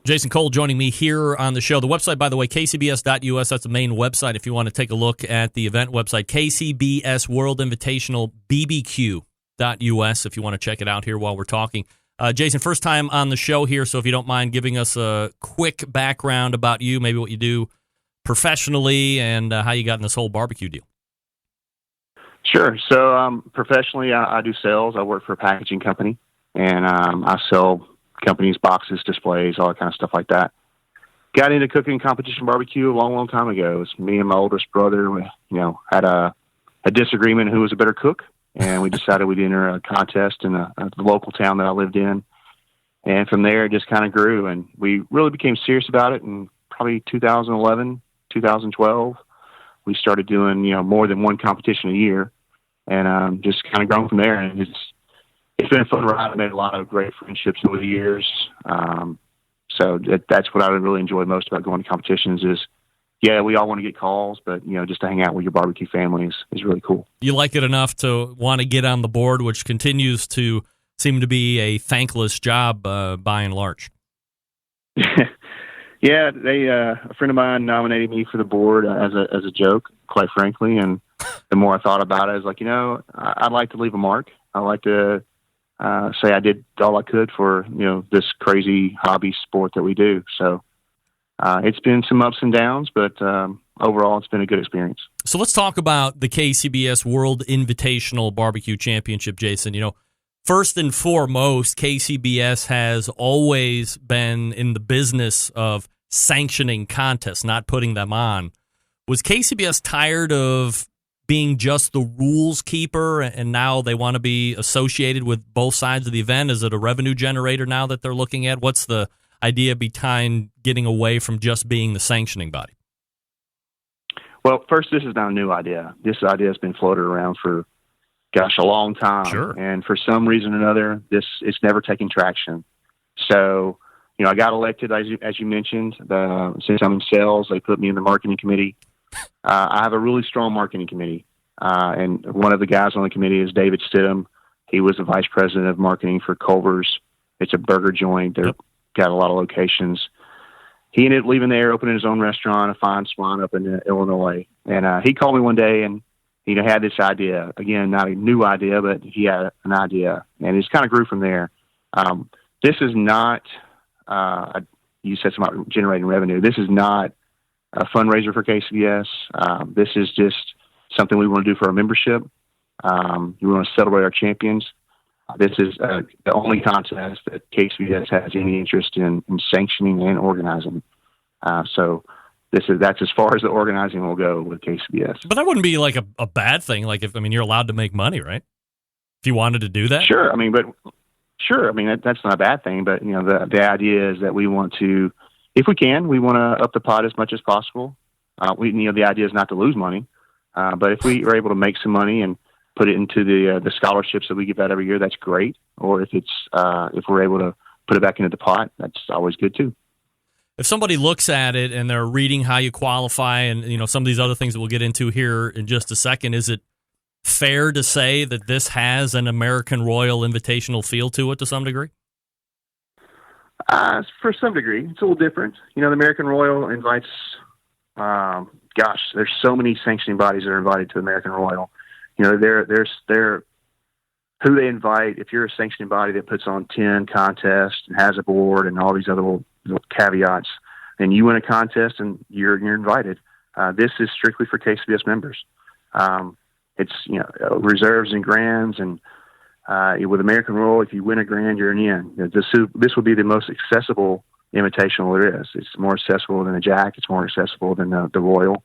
Jason Cole joining me here on the show. The website, by the way, kcbs.us. That's the main website if you want to take a look at the event website. KCBS World Invitational BBQ.us if you want to check it out here while we're talking. Jason, first time on the show here, so if you don't mind giving us a quick background about you, maybe what you do professionally and how you got in this whole barbecue deal. Sure. So professionally, I do sales. I work for a packaging company, and I sell companies, boxes, displays, all that kind of stuff like that. Got into cooking competition barbecue a long, long time ago. It was me and my oldest brother, had a disagreement who was a better cook. And we decided we'd enter a contest in the local town that I lived in. And from there, it just kind of grew. And we really became serious about it in probably 2011, 2012. We started doing, more than one competition a year. And just kind of grown from there. And it's been a fun ride. I made a lot of great friendships over the years. So that's what I really enjoy most about going to competitions is, yeah, we all want to get calls, but, just to hang out with your barbecue family is really cool. You like it enough to want to get on the board, which continues to seem to be a thankless job by and large. Yeah, a friend of mine nominated me for the board as a joke, quite frankly, and the more I thought about it, I was like, I'd like to leave a mark. I'd like to say I did all I could for, this crazy hobby sport that we do. So it's been some ups and downs, but overall it's been a good experience. So let's talk about the KCBS World Invitational Barbecue Championship, Jason. First and foremost, KCBS has always been in the business of sanctioning contests, not putting them on. Was KCBS tired of being just the rules keeper, and now they want to be associated with both sides of the event? Is it a revenue generator now that they're looking at? What's the idea behind getting away from just being the sanctioning body? Well, first, this is not a new idea. This idea has been floated around for, a long time. Sure. And for some reason or another, it's never taken traction. So, I got elected, as you mentioned. Since I'm in sales, they put me in the marketing committee. I have a really strong marketing committee. And one of the guys on the committee is David Stidham. He was the vice president of marketing for Culver's. It's a burger joint. They've got a lot of locations. He ended up leaving there, opening his own restaurant, a fine swine up in Illinois. And he called me one day and had this idea. Again, not a new idea, but he had an idea. And it just kind of grew from there. This is not, you said something about generating revenue. This is not a fundraiser for KCBS. This is just something we want to do for our membership. We want to celebrate our champions. This is the only contest that KCBS has any interest in sanctioning and organizing. So that's as far as the organizing will go with KCBS. But that wouldn't be like a bad thing. Like you're allowed to make money, right? If you wanted to do that, sure. That's not a bad thing. But the idea is that we want to, if we can, we want to up the pot as much as possible. The idea is not to lose money, but if we are able to make some money and put it into the scholarships that we give out every year, that's great. Or if we're able to put it back into the pot, that's always good too. If somebody looks at it and they're reading how you qualify and some of these other things that we'll get into here in just a second, is it fair to say that this has an American Royal Invitational feel to it to some degree? For some degree, it's a little different. The American Royal invites. There's so many sanctioning bodies that are invited to American Royal. They're who they invite. If you're a sanctioning body that puts on 10 contests and has a board and all these other little caveats, then you win a contest and you're invited. This is strictly for KCBS members. It's reserves and grands, and with American Royal, if you win a grand, you're in. This will be the most accessible invitational there is. It's more accessible than the Jack. It's more accessible than the Royal.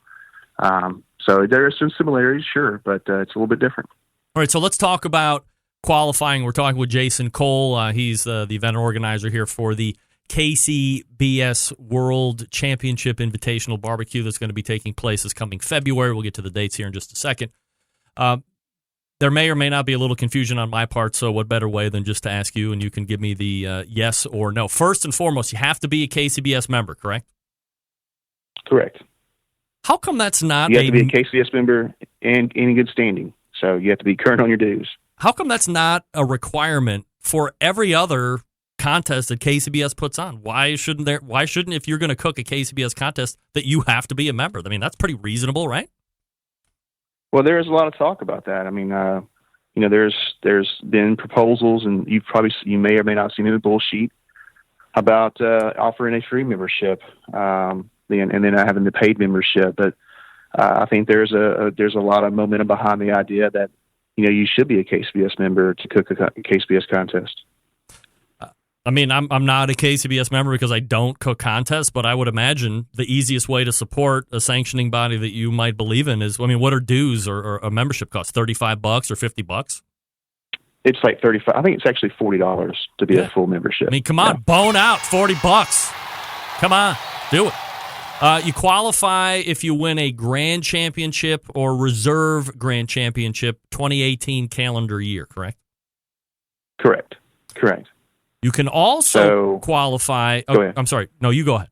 So there are some similarities, sure, but it's a little bit different. All right, so let's talk about qualifying. We're talking with Jason Cole. He's the event organizer here for the KCBS World Championship Invitational Barbecue that's going to be taking place this coming February. We'll get to the dates here in just a second. There may or may not be a little confusion on my part, so what better way than just to ask you, and you can give me the yes or no. First and foremost, you have to be a KCBS member, correct? Correct. How come that's not You have to be a KCBS member and in good standing, so you have to be current on your dues. How come that's not a requirement for every other contest that KCBS puts on. Why shouldn't, if you're going to cook a KCBS contest, that you have to be a member? I mean, that's pretty reasonable, right? Well, there is a lot of talk about that. I mean, there's been proposals, and you may or may not have seen in the bullshit about offering a free membership, and then having the paid membership. But I think there's a lot of momentum behind the idea that you should be a KCBS member to cook a KCBS contest. I mean, I'm not a KCBS member because I don't cook contests, but I would imagine the easiest way to support a sanctioning body that you might believe in is, I mean, what are dues or a membership cost? $35 or $50? It's like $35. I think it's actually $40 to be a full membership. I mean, come on, bone out, $40. Come on, do it. You qualify if you win a Grand Championship or Reserve Grand Championship 2018 calendar year, correct? Correct. You can also qualify. Go I'm sorry. No, you go ahead.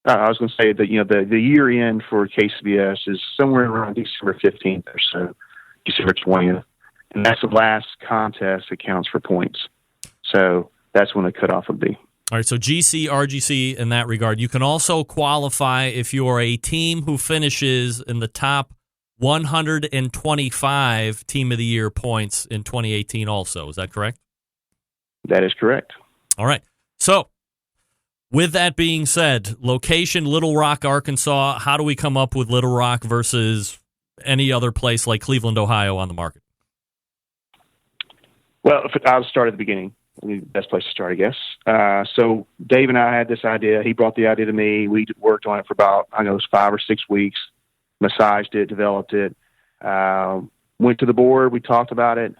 I was going to say that the year end for KCBS is somewhere around December 15th or so, December 20th, and that's the last contest that counts for points. So that's when the cutoff would be. All right. So GC, RGC in that regard. You can also qualify if you are a team who finishes in the top 125 Team of the Year points in 2018. Also, is that correct? That is correct. All right. So, with that being said, location, Little Rock, Arkansas. How do we come up with Little Rock versus any other place like Cleveland, Ohio on the market? Well, I'll start at the beginning. The best place to start, I guess. So Dave and I had this idea. He brought the idea to me. We worked on it for about, it was 5 or 6 weeks, massaged it, developed it, went to the board. We talked about it.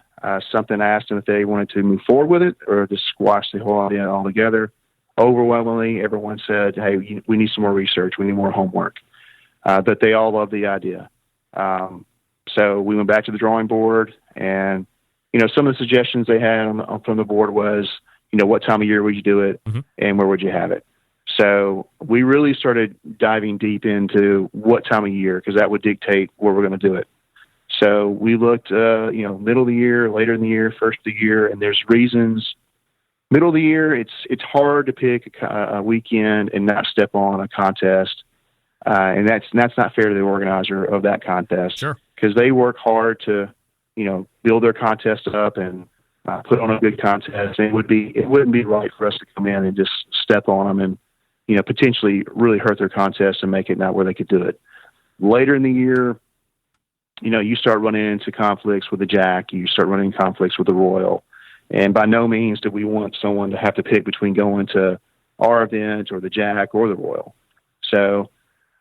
Something asked them if they wanted to move forward with it or just squash the whole idea altogether. Overwhelmingly, everyone said, hey, we need some more research. We need more homework. But they all loved the idea. So we went back to the drawing board, and, some of the suggestions they had from the board was, what time of year would you do it, and where would you have it? So we really started diving deep into what time of year, because that would dictate where we're going to do it. So we looked, middle of the year, later in the year, first of the year, and there's reasons. Middle of the year, it's hard to pick a weekend and not step on a contest, and that's not fair to the organizer of that contest. Sure, because they work hard to, build their contest up and put on a good contest. And it wouldn't be right for us to come in and just step on them and, potentially really hurt their contest and make it not where they could do it. Later in the year, you start running into conflicts with the Jack, you start running into conflicts with the Royal. And by no means do we want someone to have to pick between going to our event or the Jack or the Royal. So,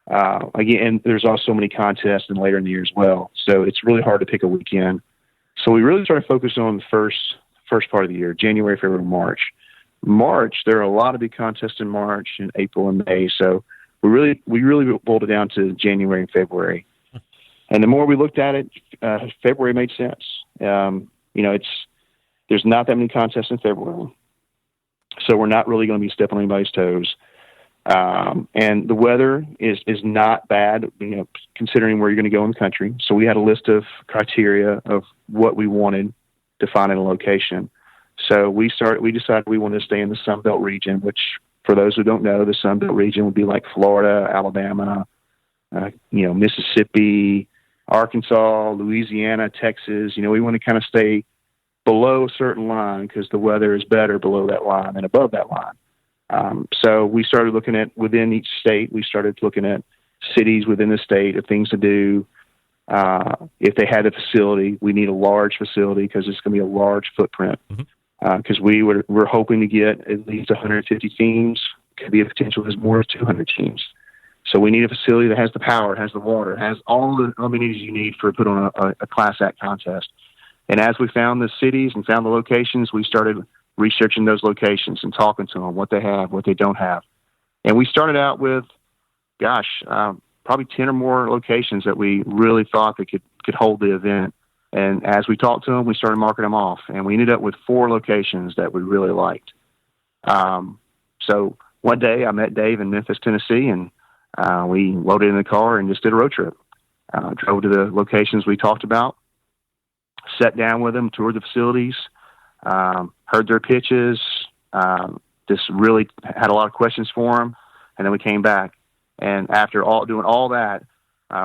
again, there's also so many contests and later in the year as well. So it's really hard to pick a weekend. So we really started focusing on the first part of the year, January, February, March. March, there are a lot of big contests in March and April and May. So we really boiled it down to January and February. And the more we looked at it, February made sense. There's not that many contests in February, so we're not really going to be stepping on anybody's toes. And the weather is not bad, considering where you're going to go in the country. So we had a list of criteria of what we wanted to find in a location. So we decided we wanted to stay in the Sun Belt region, which, for those who don't know, the Sun Belt region would be like Florida, Alabama, Mississippi, Arkansas, Louisiana, Texas. We want to kind of stay below a certain line because the weather is better below that line than above that line. So we started looking at within each state. We started looking at cities within the state of things to do. If they had a facility, we need a large facility because it's going to be a large footprint. Because we're hoping to get at least 150 teams. Could be a potential as more as 200 teams. So we need a facility that has the power, has the water, has all the amenities you need for put on a Class Act contest. And as we found the cities and found the locations, we started researching those locations and talking to them, what they have, what they don't have. And we started out with, probably 10 or more locations that we really thought that could hold the event. And as we talked to them, we started marking them off. And we ended up with 4 locations that we really liked. So one day I met Dave in Memphis, Tennessee, and we loaded in the car and just did a road trip. Drove to the locations we talked about, sat down with them, toured the facilities, heard their pitches, Just really had a lot of questions for them, and then we came back. And after doing all that,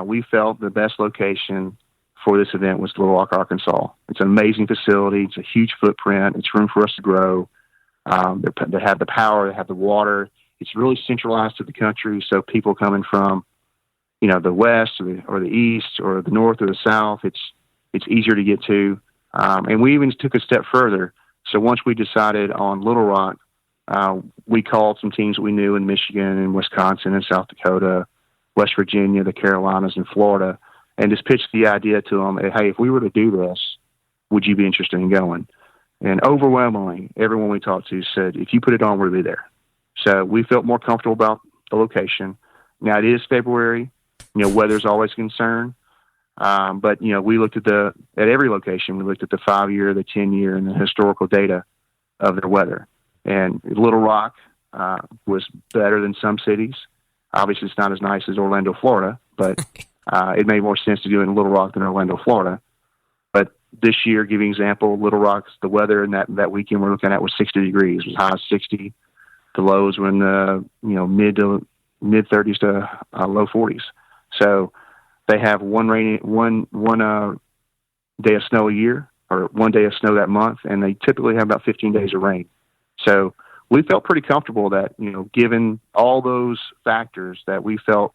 we felt the best location for this event was Little Rock, Arkansas. It's an amazing facility. It's a huge footprint. It's room for us to grow. They have the power. They have the water. It's really centralized to the country, so people coming from, the west or the east or the north or the south, it's easier to get to. And we even took a step further. So once we decided on Little Rock, we called some teams that we knew in Michigan and Wisconsin and South Dakota, West Virginia, the Carolinas, and Florida, and just pitched the idea to them, hey, if we were to do this, would you be interested in going? And overwhelmingly, everyone we talked to said, if you put it on, we'll be there. So we felt more comfortable about the location. Now, it is February. Weather's always a concern. But, we looked at every location. We looked at the 5-year, the 10-year, and the historical data of their weather. And Little Rock was better than some cities. Obviously, it's not as nice as Orlando, Florida, but it made more sense to do it in Little Rock than Orlando, Florida. But this year, giving example, Little Rock's, the weather in that weekend we're looking at was 60 degrees. It was high as 60. The lows were in the mid 30s to low 40s. So they have one day of snow a year, or 1 day of snow that month, and they typically have about 15 days of rain. So we felt pretty comfortable that, given all those factors, that we felt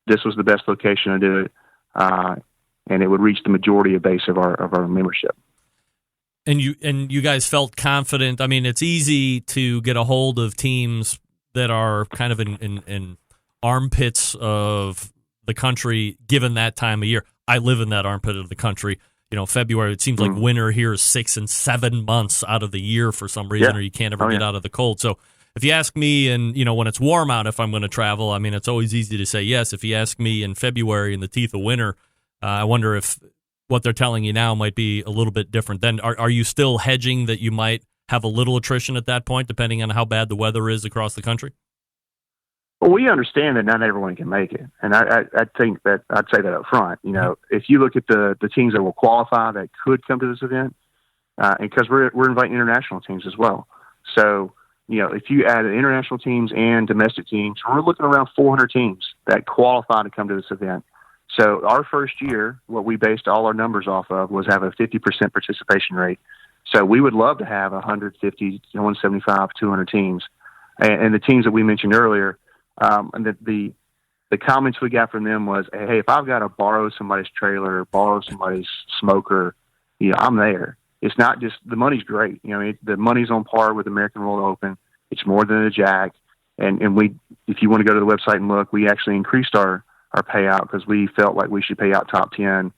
this was the best location to do it, and it would reach the majority of base of our membership. And you guys felt confident. I mean, it's easy to get a hold of teams that are kind of in armpits of the country, given that time of year. I live in that armpit of the country. February, it seems like winter here is 6 and 7 months out of the year for some reason, or you can't ever get out of the cold. So if you ask me, and when it's warm out, if I'm going to travel, I mean, it's always easy to say yes. If you ask me in February in the teeth of winter, I wonder if what they're telling you now might be a little bit different. Then are you still hedging that you might have a little attrition at that point, depending on how bad the weather is across the country? Well, we understand that not everyone can make it, and I think that I'd say that up front. If you look at the teams that will qualify that could come to this event, and because we're inviting international teams as well. So, if you add international teams and domestic teams, we're looking around 400 teams that qualify to come to this event. So our first year, what we based all our numbers off of was have a 50% participation rate. So we would love to have 150, 175, 200 teams. And the teams that we mentioned earlier, and the comments we got from them was, hey, if I've got to borrow somebody's trailer, borrow somebody's smoker, I'm there. It's not just, the money's great. The money's on par with American Roll Open. It's more than a jack. And we, if you want to go to the website and look, we actually increased our payout because we felt like we should pay out top 10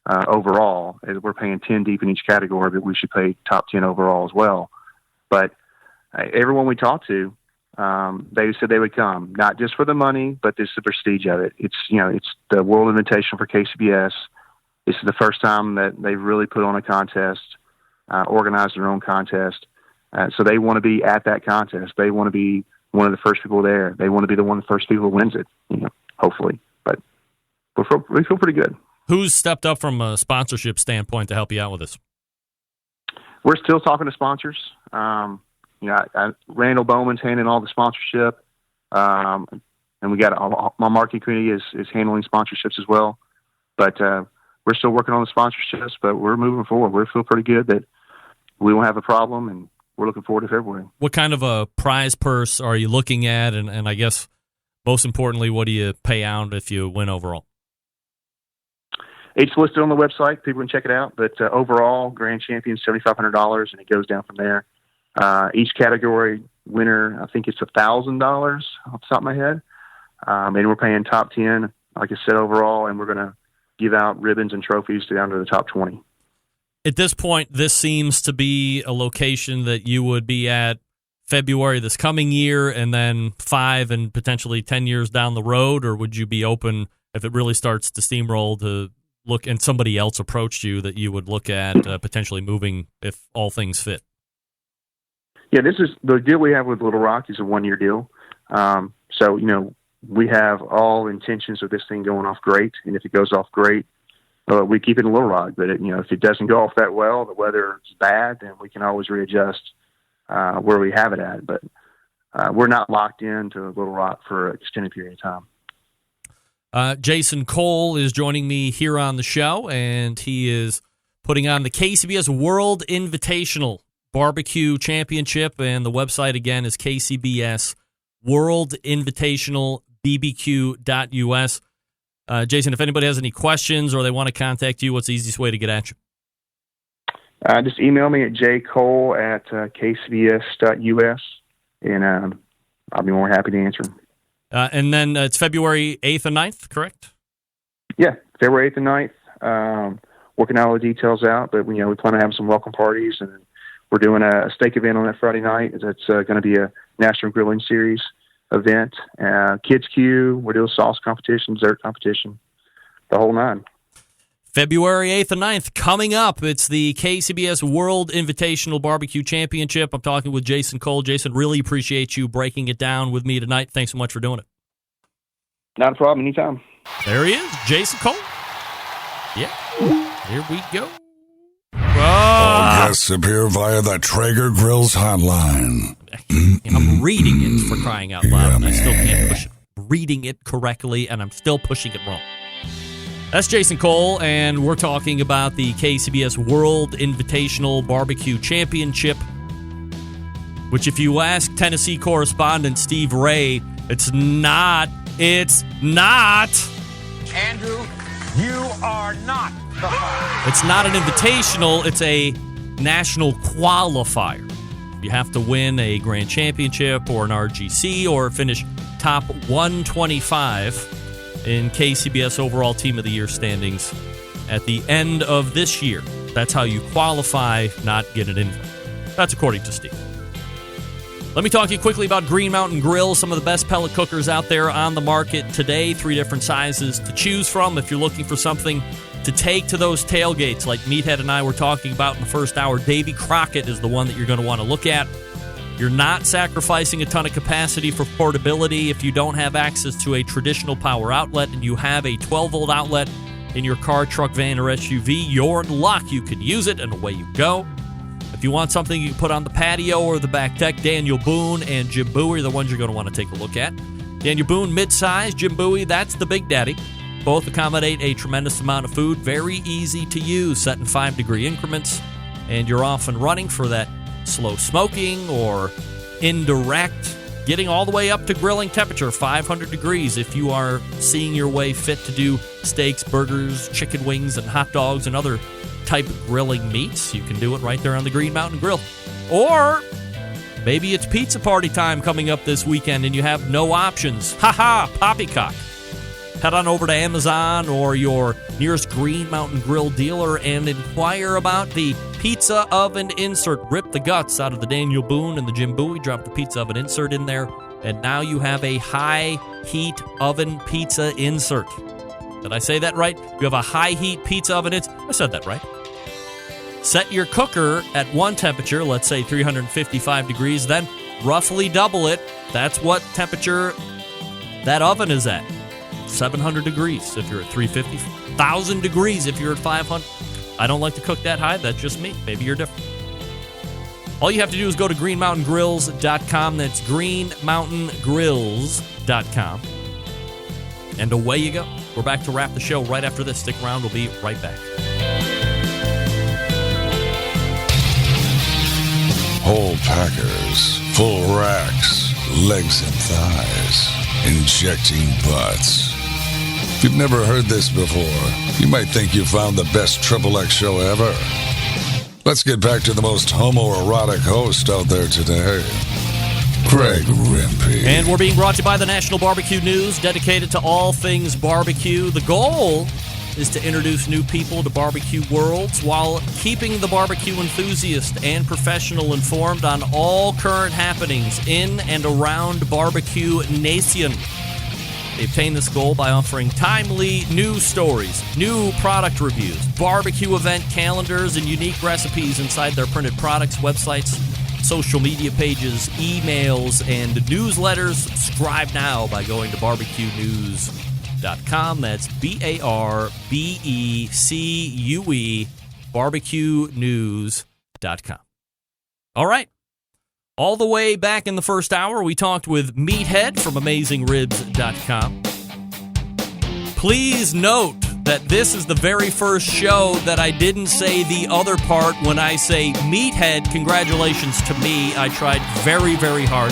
overall. We're paying 10 deep in each category, but we should pay top 10 overall as well. But everyone we talked to, they said they would come, not just for the money, but this is the prestige of it. It's the World Invitational for KCBS. This is the first time that they've really put on a contest, organized their own contest. So they want to be at that contest. They want to be one of the first people there. They want to be the first people who wins it, hopefully. But we feel pretty good. Who's stepped up from a sponsorship standpoint to help you out with this? We're still talking to sponsors. Randall Bowman's handling all the sponsorship. And we got my marketing committee is handling sponsorships as well. But we're still working on the sponsorships, but we're moving forward. We feel pretty good that we won't have a problem, and we're looking forward to February. What kind of a prize purse are you looking at? And I guess most importantly, what do you pay out if you win overall? It's listed on the website. People can check it out. But overall, grand champion, $7,500, and it goes down from there. Each category winner, I think it's $1,000 off the top of my head. And we're paying top 10, like I said, overall, and we're going to give out ribbons and trophies down to the top 20. At this point, this seems to be a location that you would be at February this coming year and then 5 and potentially 10 years down the road, or would you be open if it really starts to steamroll to look and somebody else approached you that you would look at potentially moving if all things fit? Yeah, this is the deal we have with Little Rock is a 1-year deal. So, we have all intentions of this thing going off great. And if it goes off great, we keep it in Little Rock. But, if it doesn't go off that well, the weather is bad, then we can always readjust where we have it at. But we're not locked into Little Rock for an extended period of time. Jason Cole is joining me here on the show, and he is putting on the KCBS World Invitational Barbecue Championship, and the website again is KCBS World Invitational BBQ.us. Jason, if anybody has any questions or they want to contact you, what's the easiest way to get at you? Just email me at jcole@kcbs.us, and I'll be more happy to answer them. And then it's February 8th and 9th, correct? Yeah, February 8th and 9th. Working all the details out, but we plan on having some welcome parties, and we're doing a steak event on that Friday night. It's going to be a National Grilling Series event. Kids Q, we're doing sauce competition, dessert competition, the whole nine. February 8th and 9th, coming up. It's the KCBS World Invitational Barbecue Championship. I'm talking with Jason Cole. Jason, really appreciate you breaking it down with me tonight. Thanks so much for doing it. Not a problem, anytime. There he is, Jason Cole. Yeah, here we go. All guests appear via the Traeger Grills hotline. I'm reading it, for crying out loud, and I still can't push it. Reading it correctly, and I'm still pushing it wrong. That's Jason Cole, and we're talking about the KCBS World Invitational Barbecue Championship, which if you ask Tennessee correspondent Steve Ray, it's not. Andrew, you are not the fire. It's not an invitational, it's a national qualifier. You have to win a grand championship or an RGC or finish top 125 in KCBS overall Team of the Year standings at the end of this year. That's how you qualify, not get an invite. That's according to Steve. Let me talk to you quickly about Green Mountain Grill, some of the best pellet cookers out there on the market today. 3 different sizes to choose from if you're looking for something to take to those tailgates like Meathead and I were talking about in the first hour. Davy Crockett is the one that you're going to want to look at. You're not sacrificing a ton of capacity for portability if you don't have access to a traditional power outlet and you have a 12-volt outlet in your car, truck, van, or SUV. You're in luck. You can use it, and away you go. If you want something you can put on the patio or the back deck, Daniel Boone and Jim Bowie are the ones you're going to want to take a look at. Daniel Boone, mid-size. Jim Bowie, that's the Big Daddy. Both accommodate a tremendous amount of food. Very easy to use, set in 5-degree increments. And you're off and running for that slow smoking or indirect, getting all the way up to grilling temperature, 500 degrees if you are seeing your way fit to do steaks, burgers, chicken wings, and hot dogs and other type of grilling meats. You can do it right there on the Green Mountain Grill. Or maybe it's pizza party time coming up this weekend and you have no options. Ha-ha, poppycock. Head on over to Amazon or your nearest Green Mountain Grill dealer and inquire about the pizza oven insert. Rip the guts out of the Daniel Boone and the Jim Bowie. Drop the pizza oven insert in there. And now you have a high heat oven pizza insert. Did I say that right? You have a high heat pizza oven insert. I said that right. Set your cooker at one temperature, let's say 355 degrees, then roughly double it. That's what temperature that oven is at. 700 degrees if you're at 350, 1,000 degrees if you're at 500. I don't like to cook that high. That's just me. Maybe you're different. All you have to do is go to greenmountaingrills.com. That's greenmountaingrills.com. And away you go. We're back to wrap the show right after this. Stick around. We'll be right back. Whole packers, full racks, legs and thighs, injecting butts. If you've never heard this before, you might think you found the best XXX show ever. Let's get back to the most homoerotic host out there today, Craig Rimpey. And we're being brought to you by the National Barbecue News, dedicated to all things barbecue. The goal is to introduce new people to barbecue worlds while keeping the barbecue enthusiast and professional informed on all current happenings in and around Barbecue Nation. They obtain this goal by offering timely news stories, new product reviews, barbecue event calendars, and unique recipes inside their printed products, websites, social media pages, emails, and newsletters. Subscribe now by going to barbecuenews.com. That's BARBECUE, barbecuenews.com. All right. All the way back in the first hour, we talked with Meathead from AmazingRibs.com. Please note that this is the very first show that I didn't say the other part when I say Meathead. Congratulations to me. I tried very, very hard.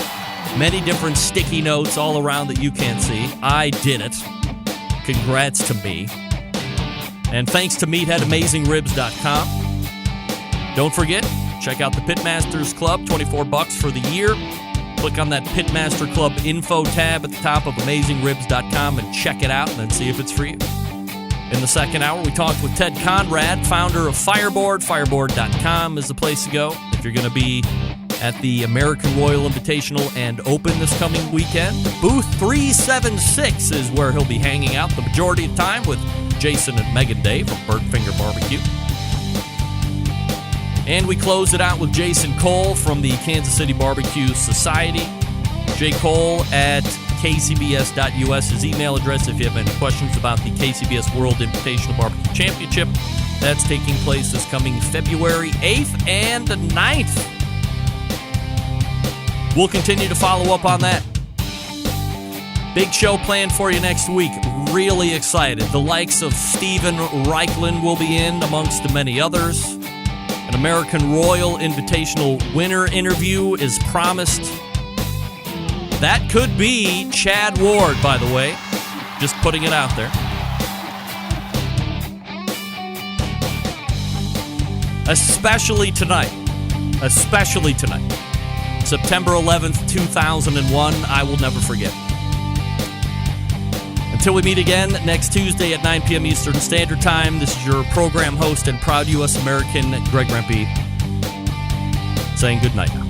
Many different sticky notes all around that you can't see. I did it. Congrats to me. And thanks to Meathead, AmazingRibs.com. Don't forget, check out the Pitmasters Club, $24 for the year. Click on that Pitmaster Club info tab at the top of AmazingRibs.com and check it out and then see if it's for you. In the second hour, we talked with Ted Conrad, founder of Fireboard. Fireboard.com is the place to go if you're going to be at the American Royal Invitational and Open this coming weekend. Booth 376 is where he'll be hanging out the majority of the time with Jason and Megan Day from Birdfinger Barbecue. And we close it out with Jason Cole from the Kansas City Barbecue Society. J. Cole at kcbs.us, his email address if you have any questions about the KCBS World Invitational Barbecue Championship. That's taking place this coming February 8th and 9th. We'll continue to follow up on that. Big show planned for you next week. Really excited. The likes of Steven Reichland will be in, amongst the many others. An American Royal Invitational winner interview is promised. That could be Chad Ward, by the way. Just putting it out there. Especially tonight. September 11th, 2001. I will never forget. Until we meet again next Tuesday at 9 p.m. Eastern Standard Time, this is your program host and proud U.S. American, Greg Rempe, saying good night.